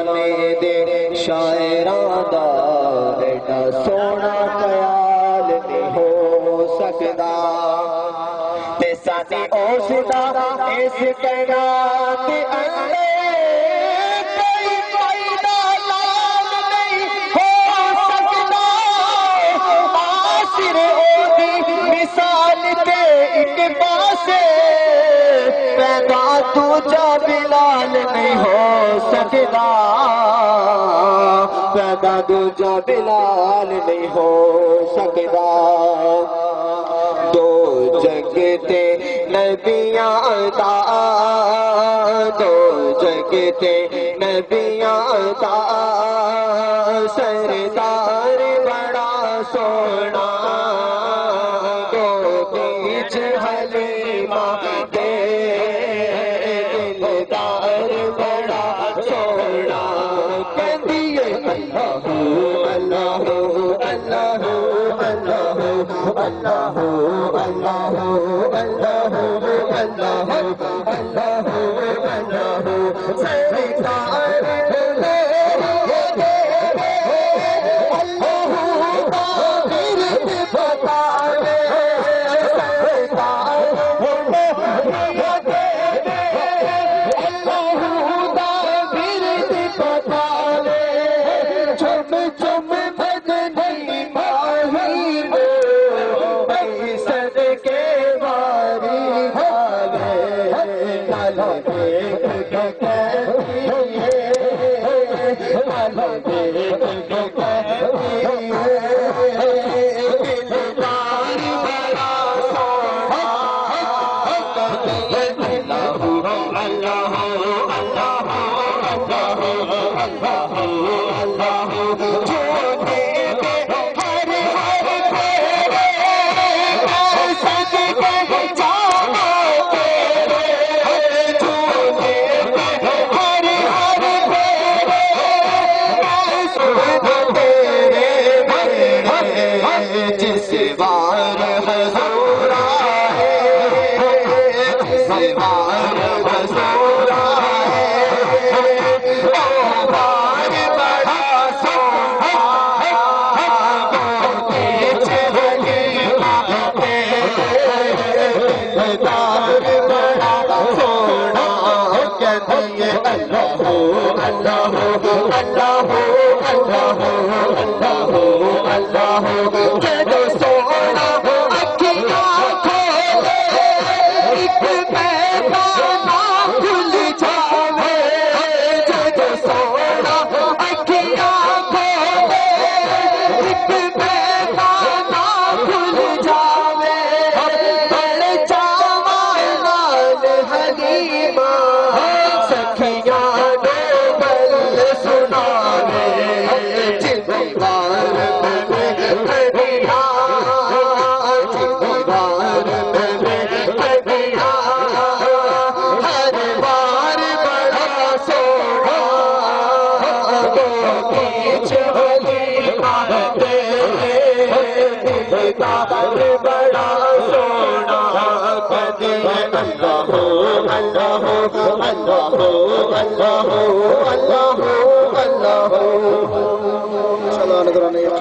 زمانے دے شاعراں دا ایڈا سونا خیال نہیں ہو سکدا تے ساڈی اس دا اس کائنات اندر پیدا دوجا بلال نہیں ہو سکدا پیدا دوجا بلال نہیں ہو سکدا دو جگ تے نبیاں دا دو جگ تے نبیاں دا سردار بڑا سونا دو بیچ حلیمہ دے دلدار بڑا سونا کہندی اللہ اللہ اللہ اللہ اللہ اللہ اللہ اللہ اللہ سرکار اللہ اللہ اللہ اللہ